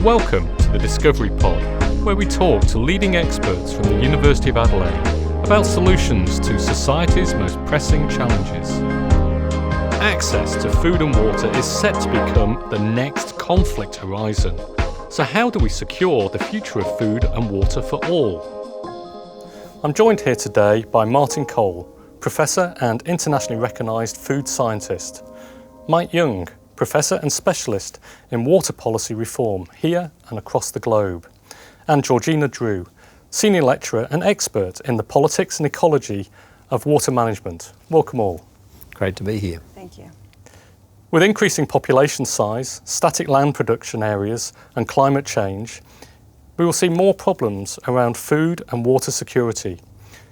Welcome to the Discovery Pod, where we talk to leading experts from the University of Adelaide about solutions to society's most pressing challenges. Access to food and water is set to become the next conflict horizon. So how do we secure the future of food and water for all? I'm joined here today by Martin Cole, Professor and internationally recognised food scientist, Mike Young, Professor and Specialist in Water Policy Reform here and across the globe, and Georgina Drew, Senior Lecturer and expert in the politics and ecology of water management. Welcome all. Great to be here. Thank you. With increasing population size, static land production areas and climate change, we will see more problems around food and water security.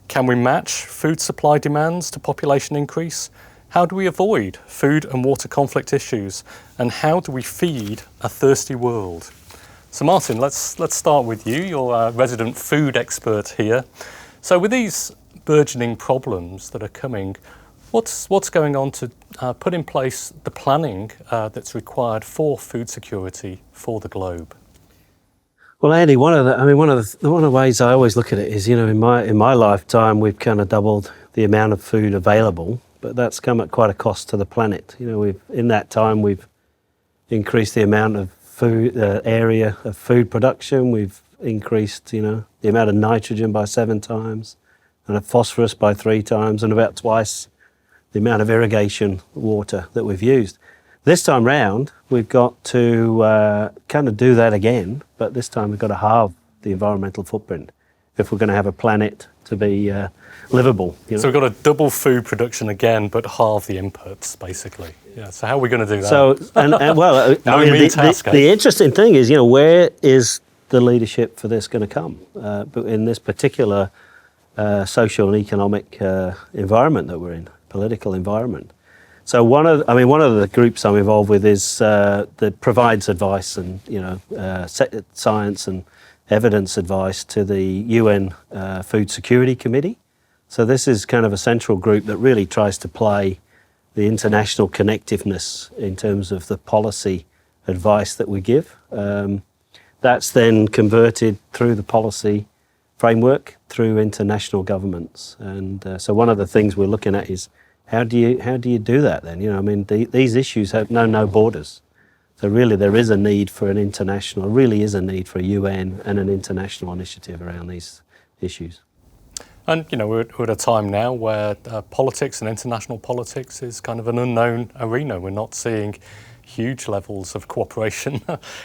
Can we match food supply demands to population increase? How do we avoid food and water conflict issues? And how do we feed a thirsty world? So Martin, let's start with you. You're a resident food expert here. So with these burgeoning problems that are coming, what's going on to put in place the planning that's required for food security for the globe? Well, Andy, one of the ways I always look at it is, in my lifetime, we've kind of doubled the amount of food available, but that's come at quite a cost to the planet. In that time, we've increased the amount of food area of food production. We've increased, the amount of nitrogen by 7 times, and of phosphorus by 3 times, and about twice the amount of irrigation water that we've used. This time round, we've got to kind of do that again, but this time we've got to halve the environmental footprint if we're going to have a planet to be livable. So we've got to double food production again, but halve the inputs, basically. Yeah. So how are we going to do that? So, the interesting thing is, where is the leadership for this going to come? But in this particular social and economic environment that we're in, political environment. So one of the groups I'm involved with is that provides advice and science and evidence advice to the UN Food Security Committee. So this is kind of a central group that really tries to play the international connectiveness in terms of the policy advice that we give. That's then converted through the policy framework through international governments. And so one of the things we're looking at is how do you do that then? These issues have no borders. So really there is a need for a need for a UN and an international initiative around these issues. And, we're at a time now where politics and international politics is kind of an unknown arena. We're not seeing huge levels of cooperation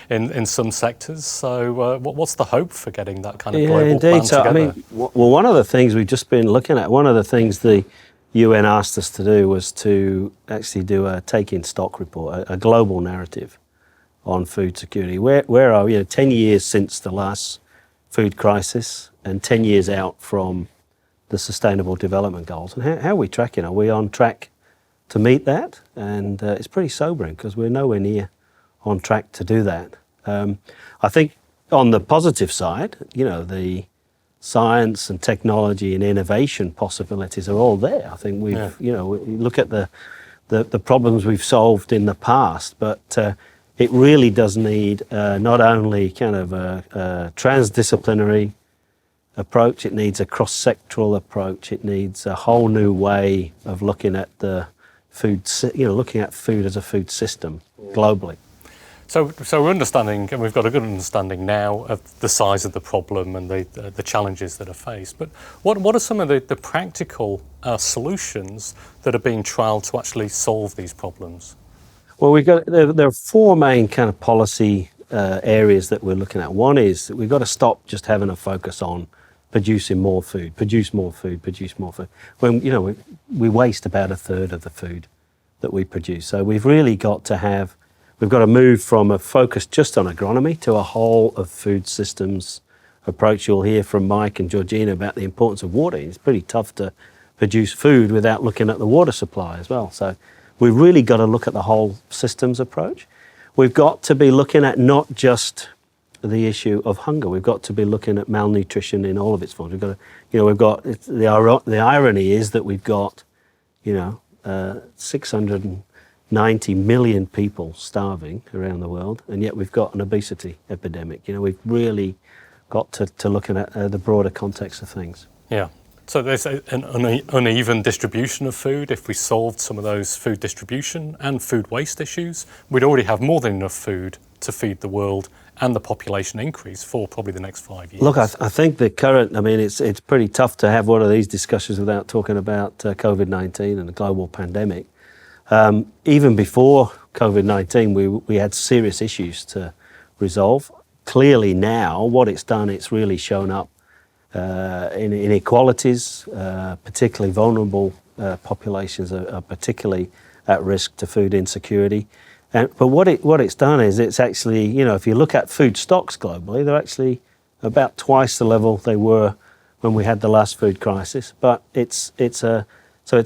in some sectors. So what's the hope for getting that kind of global plan together? One of the things we've just been looking at, one of the things the UN asked us to do was to actually do a take-in stock report, a global narrative on food security. Where are we? 10 years since the last food crisis and 10 years out from the Sustainable Development Goals. And how are we tracking? Are we on track to meet that? And it's pretty sobering because we're nowhere near on track to do that. I think on the positive side, the science and technology and innovation possibilities are all there. I think we look at the problems we've solved in the past, but it really does need not only kind of a transdisciplinary approach, it needs a cross-sectoral approach, it needs a whole new way of looking at the food, looking at food as a food system globally. So we're understanding, and we've got a good understanding now of the size of the problem and the challenges that are faced. But what are some of the practical solutions that are being trialled to actually solve these problems? Well, there are 4 main kind of policy areas that we're looking at. One is that we've got to stop just having a focus on producing more food, produce more food. When we waste about 1/3 of the food that we produce. So we've got to move from a focus just on agronomy to a whole of food systems approach. You'll hear from Mike and Georgina about the importance of water. It's pretty tough to produce food without looking at the water supply as well. So we've really got to look at the whole systems approach. We've got to be looking at not just the issue of hunger. We've got to be looking at malnutrition in all of its forms. The irony is that we've got, 600 90 million people starving around the world, and yet we've got an obesity epidemic. We've really got to look at the broader context of things. Yeah. So there's an uneven distribution of food. If we solved some of those food distribution and food waste issues, we'd already have more than enough food to feed the world and the population increase for probably the next 5 years. Look, I think the current, it's pretty tough to have one of these discussions without talking about COVID-19 and the global pandemic. Even before COVID-19, we had serious issues to resolve. Clearly now, what it's done, it's really shown up in inequalities, particularly vulnerable populations are particularly at risk to food insecurity. But what it's done is it's actually, if you look at food stocks globally, they're actually about twice the level they were when we had the last food crisis. But it's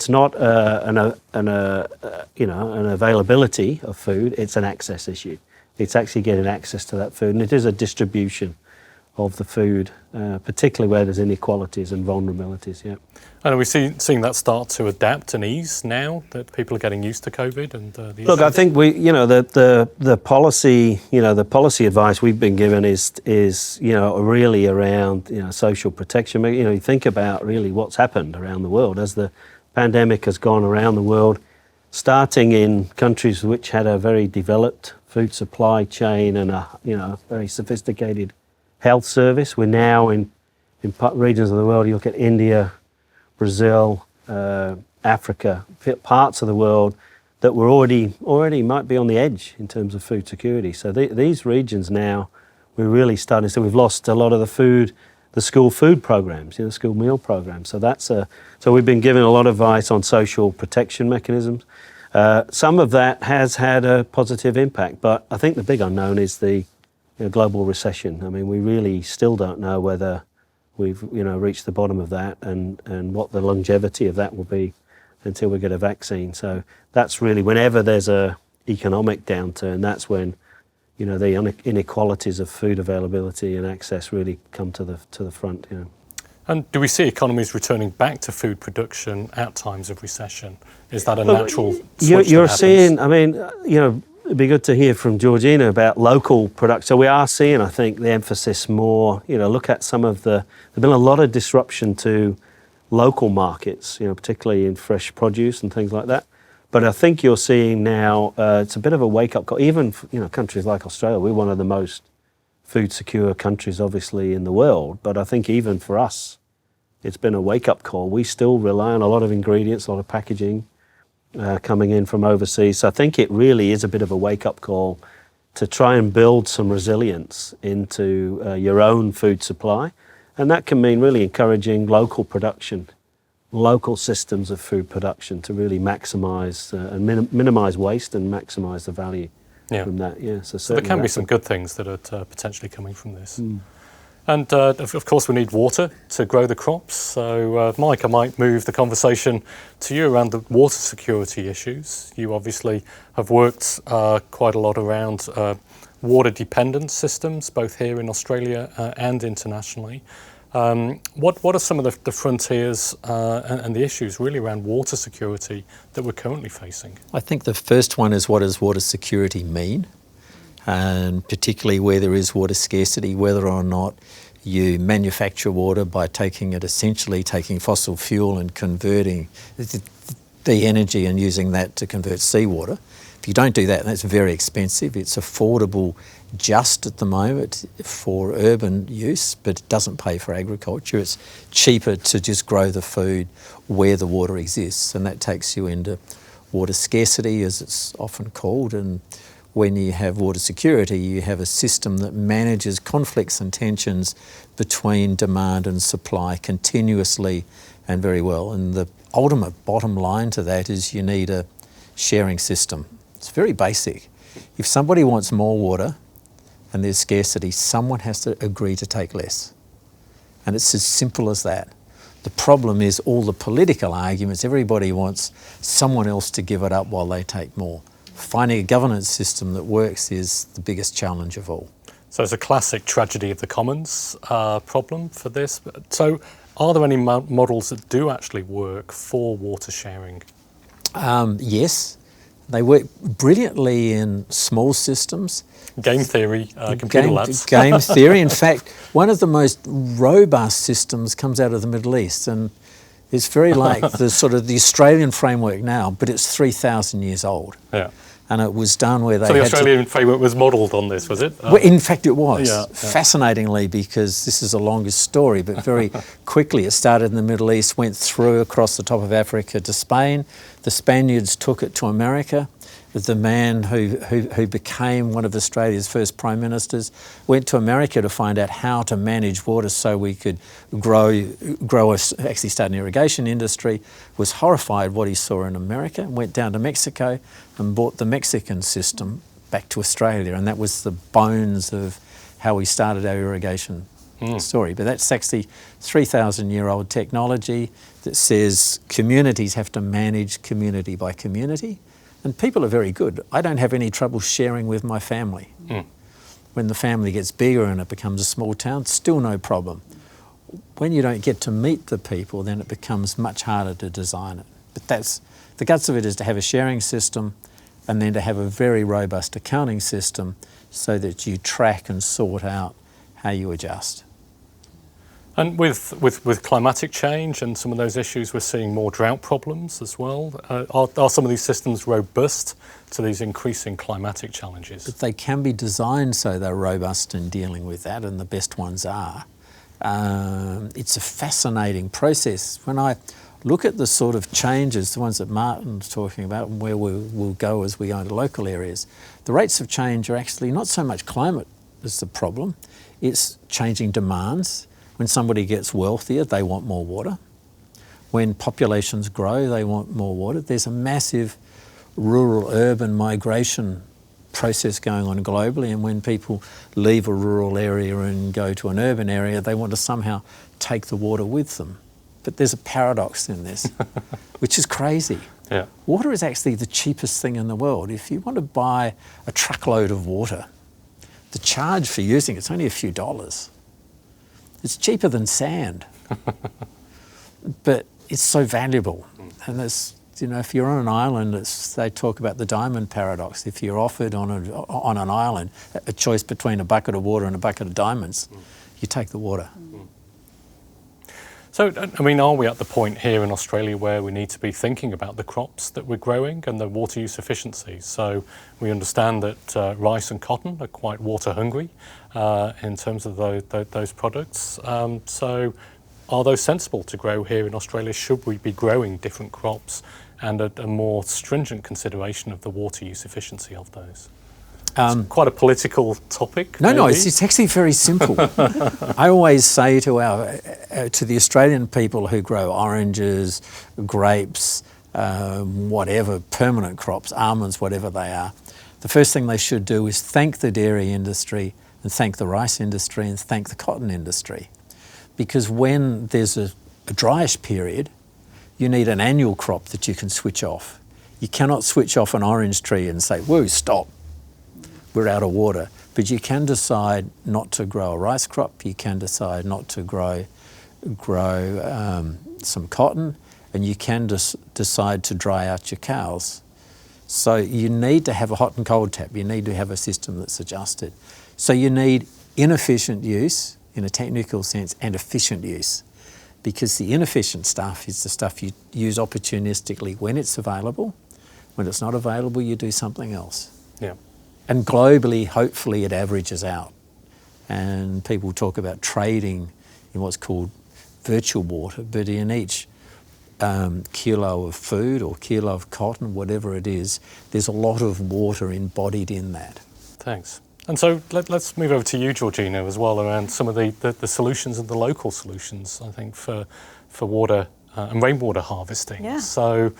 not an availability of food; it's an access issue. It's actually getting access to that food, and it is a distribution of the food, particularly where there's inequalities and vulnerabilities. Yeah. And are we seeing that start to adapt and ease now that people are getting used to COVID and the Look, I think the policy advice we've been given is really around social protection. You think about really what's happened around the world as the pandemic has gone around the world, starting in countries which had a very developed food supply chain and a very sophisticated health service. We're now in regions of the world. You look at India, Brazil, Africa, parts of the world that were already might be on the edge in terms of food security. So these regions now, we're really starting. So we've lost a lot of the school food programs, school meal programs. So so we've been given a lot of advice on social protection mechanisms. Some of that has had a positive impact, but I think the big unknown is the global recession. We really still don't know whether we've reached the bottom of that and what the longevity of that will be until we get a vaccine. So that's really, whenever there's a economic downturn, that's when the inequalities of food availability and access really come to the front. And do we see economies returning back to food production at times of recession? Is that a natural switch you're that seeing, it'd be good to hear from Georgina about local production. So we are seeing, I think, the emphasis more, look at there's been a lot of disruption to local markets, particularly in fresh produce and things like that. But I think you're seeing now, it's a bit of a wake-up call. Even, countries like Australia, we're one of the most food secure countries, obviously, in the world. But I think even for us, it's been a wake-up call. We still rely on a lot of ingredients, a lot of packaging, coming in from overseas. So I think it really is a bit of a wake-up call to try and build some resilience into your own food supply. And that can mean really encouraging local production, local systems of food production to really maximise and minimise waste and maximise the value from that. Yeah, so there can be some good things that are potentially coming from this. And of course we need water to grow the crops. So Mike, I might move the conversation to you around the water security issues. You obviously have worked quite a lot around water dependent systems, both here in Australia and internationally. What are some of the frontiers and the issues really around water security that we're currently facing? I think the first one is, what does water security mean? And particularly where there is water scarcity, whether or not you manufacture water by taking fossil fuel and converting the energy and using that to convert seawater. If you don't do that, that's very expensive. It's affordable just at the moment for urban use, but it doesn't pay for agriculture. It's cheaper to just grow the food where the water exists, and that takes you into water scarcity, as it's often called. And when you have water security, you have a system that manages conflicts and tensions between demand and supply continuously and very well. And the ultimate bottom line to that is you need a sharing system. It's very basic. If somebody wants more water and there's scarcity, someone has to agree to take less. And it's as simple as that. The problem is all the political arguments. Everybody wants someone else to give it up while they take more. Finding a governance system that works is the biggest challenge of all. So it's a classic tragedy of the commons problem for this. So are there any models that do actually work for water sharing? Yes. They work brilliantly in small systems. Game theory, computer labs. Game theory. In fact, one of the most robust systems comes out of the Middle East, and it's very like the sort of the Australian framework now, but it's 3,000 years old. Yeah. And it was done where they So the had Australian framework was modelled on this, was it? well, in fact, it was. Yeah. Fascinatingly, because this is a longer story, but very quickly it started in the Middle East, went through across the top of Africa to Spain. The Spaniards took it to America. The man who became one of Australia's first prime ministers went to America to find out how to manage water so we could actually start an irrigation industry, was horrified what he saw in America, went down to Mexico and brought the Mexican system back to Australia, and that was the bones of how we started our irrigation story. But that's actually 3,000-year-old technology that says communities have to manage community by community. And people are very good. I don't have any trouble sharing with my family. When the family gets bigger and it becomes a small town, still no problem. When you don't get to meet the people, then it becomes much harder to design it. But that's the guts of it, is to have a sharing system and then to have a very robust accounting system so that you track and sort out how you adjust. And with climatic change and some of those issues, we're seeing more drought problems as well. Are some of these systems robust to these increasing climatic challenges? But they can be designed so they're robust in dealing with that, and the best ones are. It's a fascinating process. When I look at the sort of changes, the ones that Martin's talking about and where we'll go as we go into local areas, the rates of change are actually not so much climate as the problem, it's changing demands. When somebody gets wealthier, they want more water. When populations grow, they want more water. There's a massive rural-urban migration process going on globally, and when people leave a rural area and go to an urban area, they want to somehow take the water with them. But there's a paradox in this, which is crazy. Yeah. Water is actually the cheapest thing in the world. If you want to buy a truckload of water, the charge for using it's only a few dollars. It's cheaper than sand, but it's so valuable. And there's, if you're on an island, they talk about the diamond paradox. If you're offered on an island a choice between a bucket of water and a bucket of diamonds, you take the water. So, I mean, are we at the point here in Australia where we need to be thinking about the crops that we're growing and the water use efficiency? So we understand that rice and cotton are quite water hungry in terms of those products. So are those sensible to grow here in Australia? Should we be growing different crops and a more stringent consideration of the water use efficiency of those? It's quite a political topic. No, it's actually very simple. I always say to the Australian people who grow oranges, grapes, whatever, permanent crops, almonds, whatever they are, the first thing they should do is thank the dairy industry and thank the rice industry and thank the cotton industry. Because when there's a dryish period, you need an annual crop that you can switch off. You cannot switch off an orange tree and say, whoa, stop. We're out of water. But you can decide not to grow a rice crop, you can decide not to grow some cotton, and you can decide to dry out your cows. So you need to have a hot and cold tap. You need to have a system that's adjusted. So you need inefficient use in a technical sense and efficient use, because the inefficient stuff is the stuff you use opportunistically when it's available. When it's not available, you do something else. Yeah. And globally, hopefully, it averages out. And people talk about trading in what's called virtual water, but in each kilo of food or kilo of cotton, whatever it is, there's a lot of water embodied in that. Thanks. And so let's move over to you, Georgina, as well, around some of the solutions and the local solutions, I think, for water and rainwater harvesting. Yeah. So,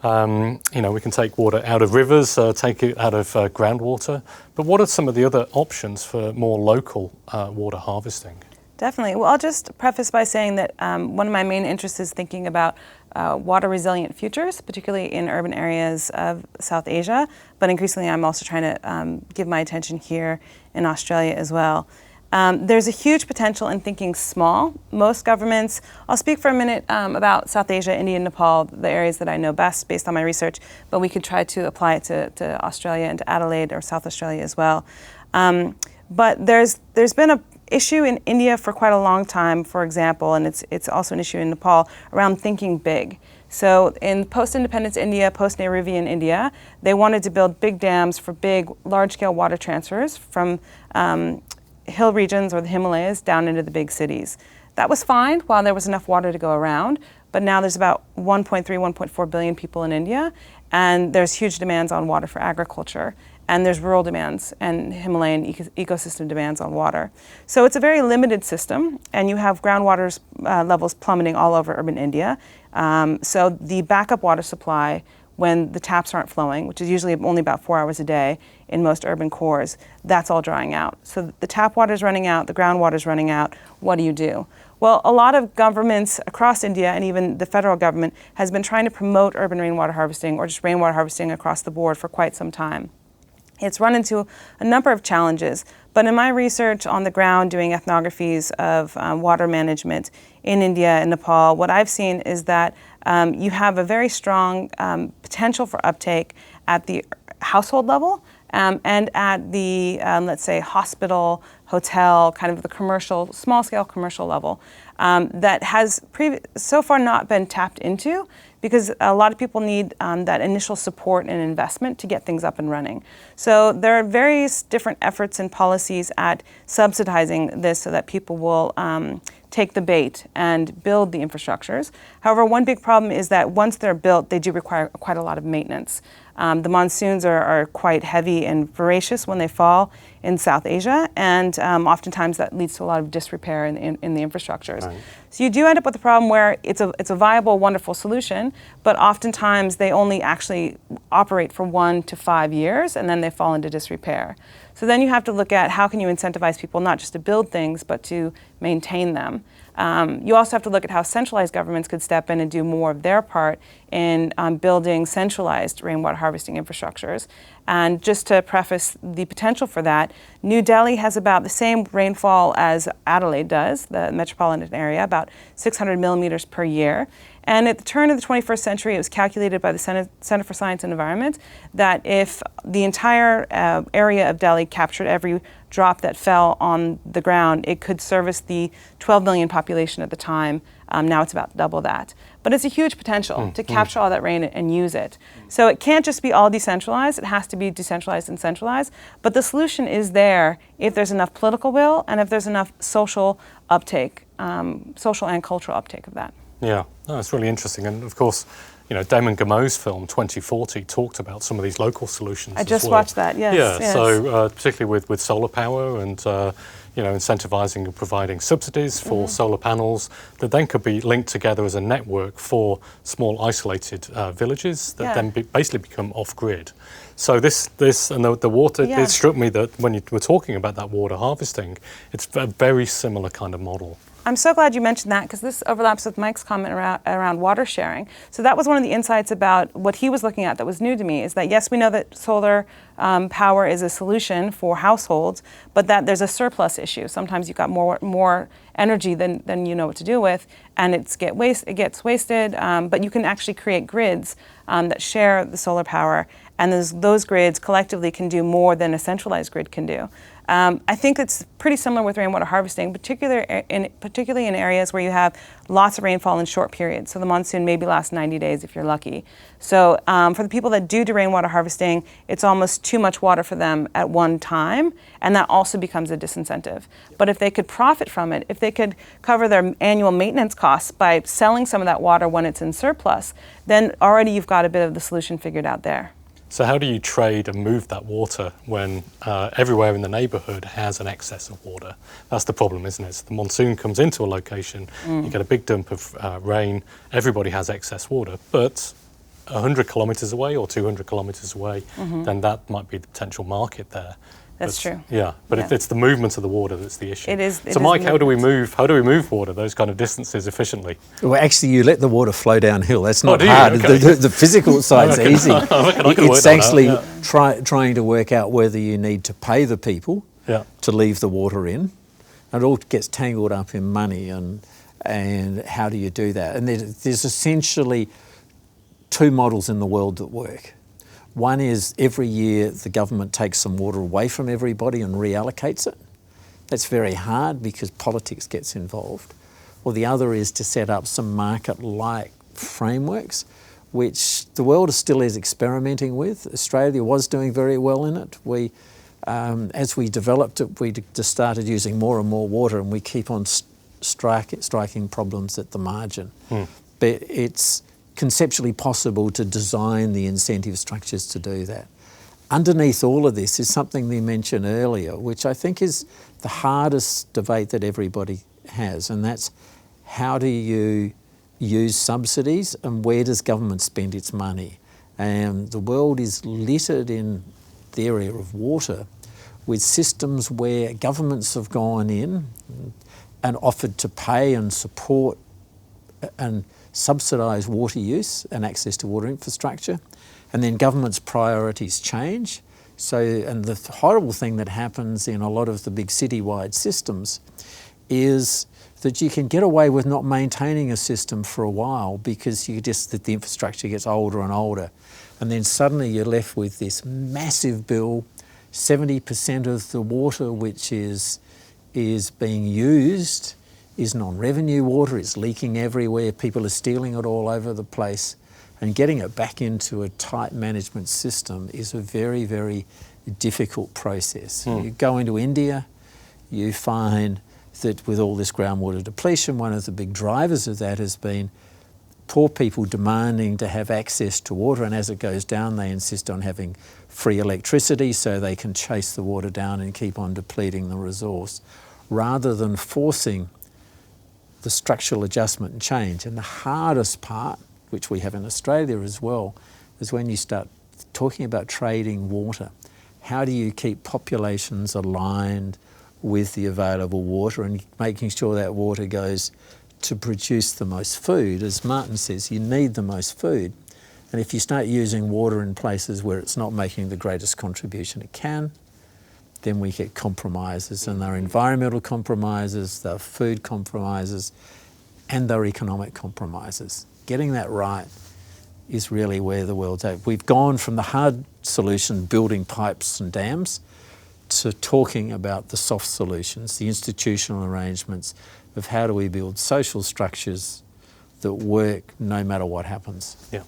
we can take water out of rivers, take it out of groundwater. But what are some of the other options for more local water harvesting? Definitely. Well, I'll just preface by saying that one of my main interests is thinking about water resilient futures, particularly in urban areas of South Asia. But increasingly, I'm also trying to give my attention here in Australia as well. There's a huge potential in thinking small. Most governments, I'll speak for a minute about South Asia, India, and Nepal, the areas that I know best based on my research, but we could try to apply it to Australia and to Adelaide or South Australia as well. But there's been an issue in India for quite a long time, for example, and it's also an issue in Nepal, around thinking big. So in post-independence India, post-Nehruvian India, they wanted to build big dams for big, large-scale water transfers from hill regions or the Himalayas down into the big cities. That was fine while there was enough water to go around, but now there's about 1.3, 1.4 billion people in India, and there's huge demands on water for agriculture, and there's rural demands and Himalayan ecosystem demands on water. So it's a very limited system, and you have groundwater levels plummeting all over urban India. So the backup water supply, when the taps aren't flowing, which is usually only about 4 hours a day in most urban cores, that's all drying out. So the tap water is running out, the groundwater is running out. What do you do? Well, a lot of governments across India and even the federal government has been trying to promote urban rainwater harvesting or just rainwater harvesting across the board for quite some time. It's run into a number of challenges, but in my research on the ground doing ethnographies of water management in India and Nepal, what I've seen is that you have a very strong potential for uptake at the household level and at the, let's say, hospital, hotel, kind of the commercial, small-scale commercial level that has so far not been tapped into, because a lot of people need that initial support and investment to get things up and running. So there are various different efforts and policies at subsidizing this so that people will take the bait and build the infrastructures. However, one big problem is that once they're built, they do require quite a lot of maintenance. The monsoons are quite heavy and voracious when they fall in South Asia, and oftentimes that leads to a lot of disrepair in the infrastructures. Right. So you do end up with a problem where it's a viable, wonderful solution, but oftentimes they only actually operate for 1 to 5 years, and then they fall into disrepair. So then you have to look at how can you incentivize people not just to build things, but to maintain them. You also have to look at how centralized governments could step in and do more of their part in building centralized rainwater harvesting infrastructures. And just to preface the potential for that, New Delhi has about the same rainfall as Adelaide does, the metropolitan area, about 600 millimeters per year. And at the turn of the 21st century, it was calculated by the Center for Science and Environment that if the entire area of Delhi captured every drop that fell on the ground, it could service the 12 million population at the time. Now it's about double that. But it's a huge potential to capture all that rain and use it. So it can't just be all decentralized. It has to be decentralized and centralized. But the solution is there if there's enough political will and if there's enough social uptake, social and cultural uptake of that. Yeah, no, it's really interesting. And of course, you know, Damon Gameau's film 2040 talked about some of these local solutions. I just watched that, yes. Yeah, yes. So particularly with solar power and you know, incentivizing and providing subsidies for solar panels that then could be linked together as a network for small isolated villages that then basically become off-grid. So this and the water, it struck me that when you were talking about that water harvesting, it's a very similar kind of model. I'm so glad you mentioned that, because this overlaps with Mike's comment around water sharing. So that was one of the insights about what he was looking at that was new to me, is that yes, we know that solar power is a solution for households, but that there's a surplus issue. Sometimes you've got more energy than you know what to do with, and it gets wasted, but you can actually create grids that share the solar power, and those grids collectively can do more than a centralized grid can do. I think it's pretty similar with rainwater harvesting, particularly in areas where you have lots of rainfall in short periods. So the monsoon maybe lasts 90 days if you're lucky. So for the people that do rainwater harvesting, it's almost too much water for them at one time, and that also becomes a disincentive. But if they could profit from it, if they could cover their annual maintenance costs by selling some of that water when it's in surplus, then already you've got a bit of the solution figured out there. So how do you trade and move that water when everywhere in the neighbourhood has an excess of water? That's the problem, isn't it? So the monsoon comes into a location, you get a big dump of rain, everybody has excess water, but 100 kilometres away or 200 kilometres away, then that might be the potential market there. That's true. Yeah, but it's the movement of the water that's the issue. It is. So, Mike, how do we move water those kind of distances efficiently? Well, actually, you let the water flow downhill. That's not do you? hard. Okay. The physical side's easy. I can work It's that actually out, trying to work out whether you need to pay the people to leave the water in, And it all gets tangled up in money and how do you do that? And there's essentially two models in the world that work. One is every year the government takes some water away from everybody and reallocates it. That's very hard because politics gets involved. Or the other is to set up some market-like frameworks, which the world still is experimenting with. Australia was doing very well in it. As we developed it, we just started using more and more water, and we keep on striking problems at the margin. But it's conceptually possible to design the incentive structures to do that. Underneath all of this is something we mentioned earlier, which I think is the hardest debate that everybody has, and that's how do you use subsidies and where does government spend its money? And the world is littered in the area of water with systems where governments have gone in and offered to pay and support and subsidise water use and access to water infrastructure, and then government's priorities change. So, and the horrible thing that happens in a lot of the big citywide systems is that you can get away with not maintaining a system for a while because that the infrastructure gets older and older, and then suddenly you're left with this massive bill. 70% of the water which is being used is non-revenue water. It's leaking everywhere. People are stealing it all over the place. And getting it back into a tight management system is a very, very difficult process. You go into India, you find that with all this groundwater depletion, one of the big drivers of that has been poor people demanding to have access to water, and as it goes down, they insist on having free electricity so they can chase the water down and keep on depleting the resource, rather than forcing the structural adjustment and change. And the hardest part, which we have in Australia as well, is when you start talking about trading water. How do you keep populations aligned with the available water and making sure that water goes to produce the most food? As Martin says, you need the most food. And if you start using water in places where it's not making the greatest contribution it can, then we get compromises, and they're environmental compromises, they're food compromises, and they're economic compromises. Getting that right is really where the world's at. We've gone from the hard solution, building pipes and dams, to talking about the soft solutions, the institutional arrangements of how do we build social structures that work no matter what happens. Yeah.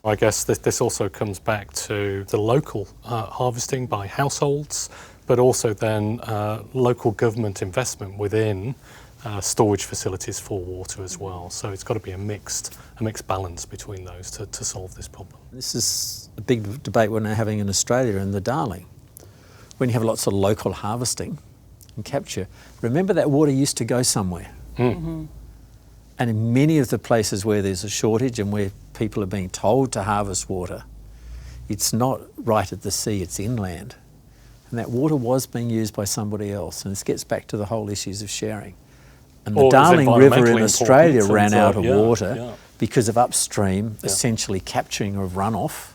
I guess this also comes back to the local harvesting by households, but also then local government investment within storage facilities for water as well. So it's got to be a mixed balance between those to solve this problem. This is a big debate we're now having in Australia in the Darling. When you have lots of local harvesting and capture, remember that water used to go somewhere. And in many of the places where there's a shortage and where people are being told to harvest water, it's not right at the sea, it's inland. And that water was being used by somebody else. And this gets back to the whole issues of sharing. And the Darling River in Australia ran out of water because of upstream essentially capturing of runoff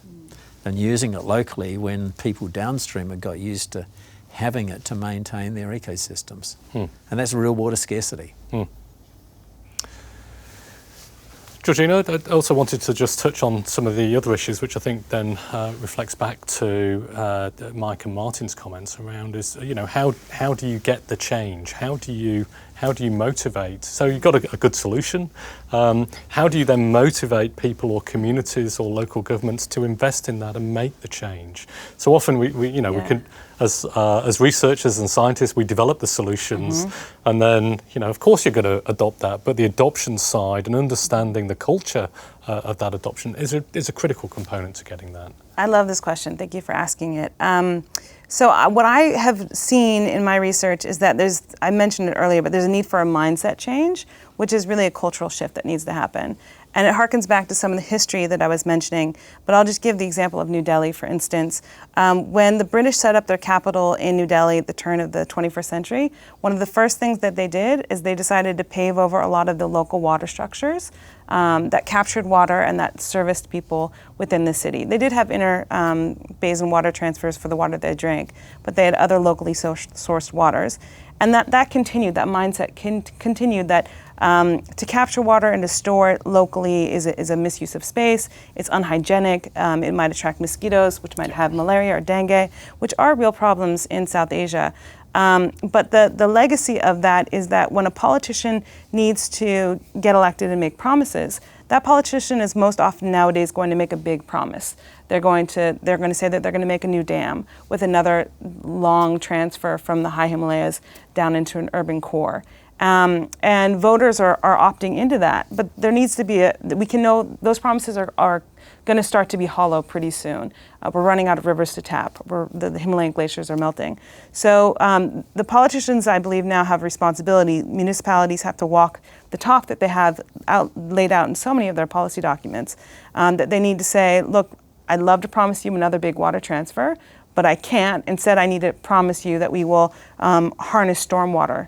and using it locally when people downstream had got used to having it to maintain their ecosystems. And that's real water scarcity. Georgina, I also wanted to just touch on some of the other issues, which I think then reflects back to Mike and Martin's comments around is, you know, how do you get the change? How do you motivate? So you've got a good solution. How do you then motivate people or communities or local governments to invest in that and make the change? So often we can, as researchers and scientists, we develop the solutions, and then, you know, of course you're going to adopt that, but the adoption side and understanding the culture of that adoption is a critical component to getting that. I love this question. Thank you for asking it. So what I have seen in my research is that I mentioned it earlier, but there's a need for a mindset change, which is really a cultural shift that needs to happen. And it harkens back to some of the history that I was mentioning, but I'll just give the example of New Delhi, for instance. When the British set up their capital in New Delhi at the turn of the 21st century, one of the first things that they did is they decided to pave over a lot of the local water structures that captured water and that serviced people within the city. They did have inner basin water transfers for the water they drank, but they had other locally sourced waters. And that continued, that mindset continued that to capture water and to store it locally is a misuse of space. It's unhygienic. It might attract mosquitoes, which might have malaria or dengue, which are real problems in South Asia. But the legacy of that is that when a politician needs to get elected and make promises, that politician is most often nowadays going to make a big promise. They're going to say that they're going to make a new dam with another long transfer from the high Himalayas down into an urban core. And voters are opting into that. But there needs to be we can know those promises are going to start to be hollow pretty soon. We're running out of rivers to tap. The Himalayan glaciers are melting. So the politicians, I believe, now have responsibility. Municipalities have to walk the talk that they have laid out in so many of their policy documents, that they need to say, look, I'd love to promise you another big water transfer, but I can't. Instead, I need to promise you that we will harness stormwater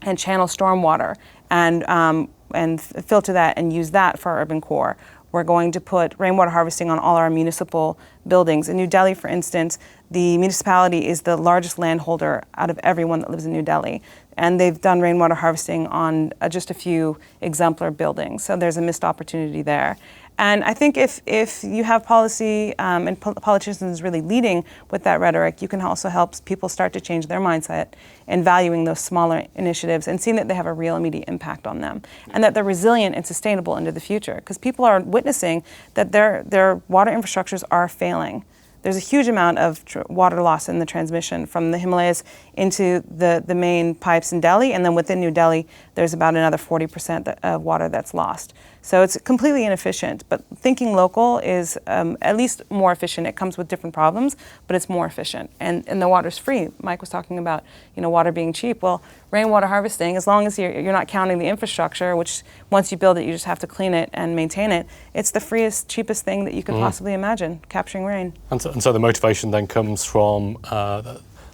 and channel stormwater and filter that and use that for our urban core. We're going to put rainwater harvesting on all our municipal buildings. In New Delhi, for instance, the municipality is the largest landholder out of everyone that lives in New Delhi. And they've done rainwater harvesting on just a few exemplar buildings. So there's a missed opportunity there. And I think if you have policy and politicians really leading with that rhetoric, you can also help people start to change their mindset and valuing those smaller initiatives and seeing that they have a real immediate impact on them and that they're resilient and sustainable into the future. Because people are witnessing that their water infrastructures are failing. There's a huge amount of water loss in the transmission from the Himalayas into the main pipes in Delhi, and then within New Delhi, there's about another 40% of water that's lost. So it's completely inefficient, but thinking local is at least more efficient. It comes with different problems, but it's more efficient. And the water's free. Mike was talking about, water being cheap. Well, rainwater harvesting, as long as you're not counting the infrastructure, which once you build it, you just have to clean it and maintain it, it's the freest, cheapest thing that you could possibly imagine, capturing rain. And so the motivation then comes from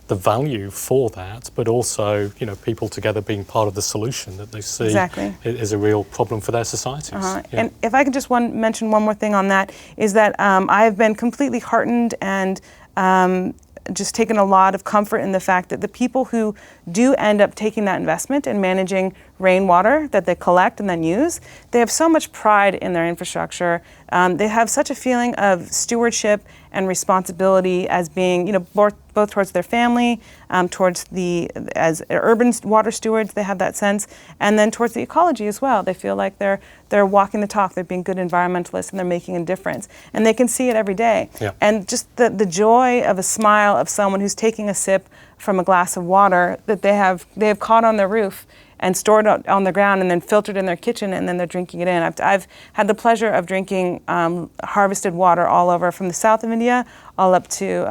the value for that, but also, people together being part of the solution that they see Exactly. is a real problem for their societies. Yeah. And if I could just mention one more thing on that, is that I have been completely heartened and just taken a lot of comfort in the fact that the people who do end up taking that investment and managing rainwater that they collect and then use, they have so much pride in their infrastructure. They have such a feeling of stewardship and responsibility as being, both towards their family, as urban water stewards, they have that sense, and then towards the ecology as well. They feel like they're walking the talk, they're being good environmentalists, and they're making a difference. And they can see it every day. Yeah. And just the joy of a smile of someone who's taking a sip from a glass of water that they have caught on their roof and stored on the ground and then filtered in their kitchen, and then they're drinking it in. I've had the pleasure of drinking harvested water all over from the south of India all up to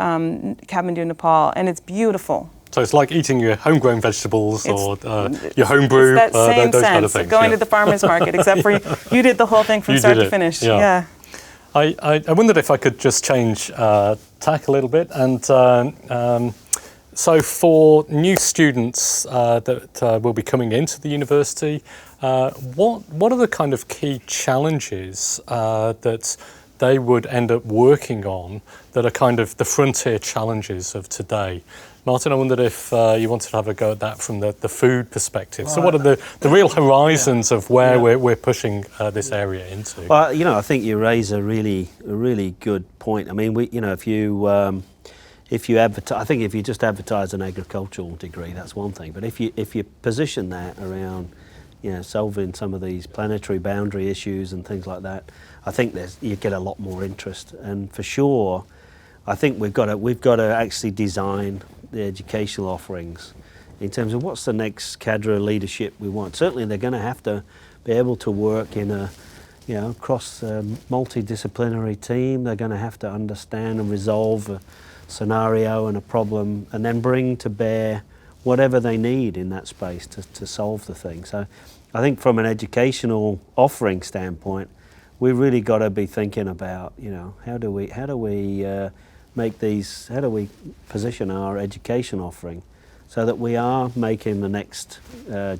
Kathmandu, Nepal, and it's beautiful. So it's like eating your homegrown vegetables or your homebrew, that same those sense kind of things. Going to the farmer's market, except for you did the whole thing from start to finish. Yeah. I wondered if I could just change tack a little bit and so for new students that will be coming into the university, what are the kind of key challenges that they would end up working on that are kind of the frontier challenges of today? Martin, I wondered if you wanted to have a go at that from the food perspective. So what are the real horizons of where we're pushing this area into? Well, I think you raise a really good point. I mean, if you advertise, I think if you just advertise an agricultural degree, that's one thing. But if you position that around, solving some of these planetary boundary issues and things like that, I think you get a lot more interest. And for sure, I think we've got to actually design the educational offerings in terms of what's the next cadre of leadership we want. Certainly, they're going to have to be able to work in a cross multidisciplinary team. They're going to have to understand and resolve a scenario and a problem, and then bring to bear whatever they need in that space to solve the thing. So I think from an educational offering standpoint, we've really got to be thinking about, how do we position our education offering so that we are making the next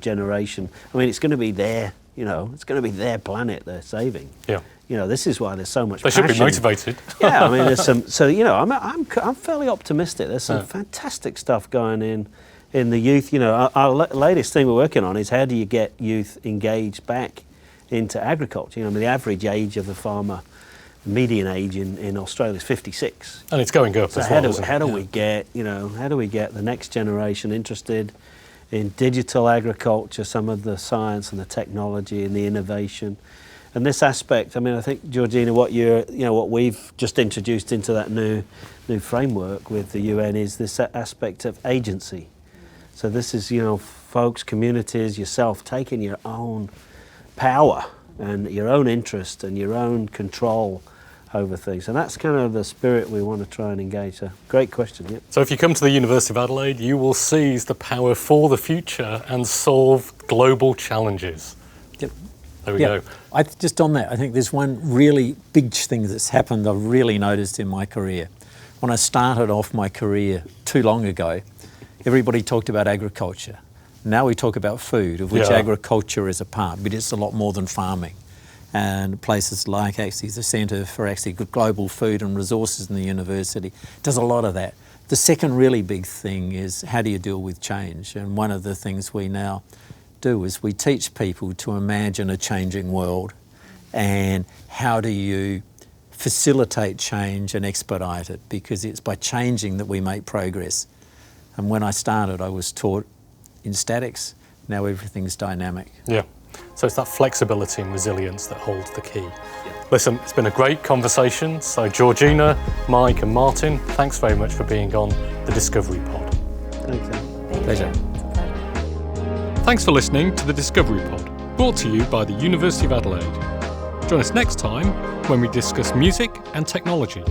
generation. I mean, it's going to be their You know, it's going to be their planet they're saving. Yeah. You know, this is why there's so much They should be passion. motivated. Yeah, I mean, there's some. So you know, I'm fairly optimistic. There's some fantastic stuff going in the youth. You know, our latest thing we're working on is how do you get youth engaged back into agriculture? You know, I mean, the average age of the farmer, median age in Australia is 56. And it's going up So as how well. do, isn't it? how do Yeah. we get, you know, how do we get the next generation interested in digital agriculture, some of the science and the technology and the innovation? And this aspect, I mean, I think, Georgina, what we've just introduced into that new framework with the UN is this aspect of agency. So this is, you know, folks, communities, yourself taking your own power and your own interest and your own control over things. And that's kind of the spirit we want to try and engage. So great question, yeah. So if you come to the University of Adelaide, you will seize the power for the future and solve global challenges. Yep. There we go. Just on that, I think there's one really big thing that's happened I've really noticed in my career. When I started off my career too long ago, everybody talked about agriculture. Now we talk about food, of which agriculture is a part, but it's a lot more than farming. And places like actually the Centre for actually Global Food and Resources in the university does a lot of that. The second really big thing is how do you deal with change? And one of the things we now do is we teach people to imagine a changing world and how do you facilitate change and expedite it, because it's by changing that we make progress. And when I started, I was taught in statics. Now everything's dynamic. Yeah. So it's that flexibility and resilience that holds the key. Listen, it's been a great conversation. So Georgina, Mike and Martin, thanks very much for being on the Discovery Pod. Thanks, Al. Pleasure. Thanks for listening to the Discovery Pod, brought to you by the University of Adelaide. Join us next time when we discuss music and technology.